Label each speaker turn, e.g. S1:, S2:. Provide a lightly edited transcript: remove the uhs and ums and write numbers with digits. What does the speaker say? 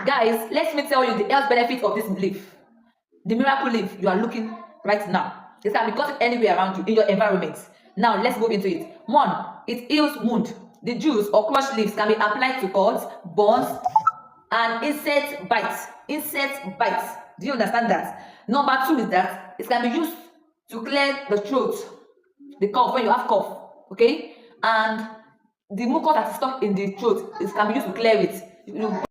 S1: Guys, let me tell you the health benefits of this leaf. The miracle leaf you are looking right now. It can be gotten anywhere around you in your environment. Now let's go into it. One, it heals wound. The juice or crushed leaves can be applied to cuts, burns, and insect bites. Insect bites. Do you understand that? Number two is that it can be used to clear the throat, the cough when you have cough. Okay, and the mucus that is stuck in the throat, it can be used to clear it. You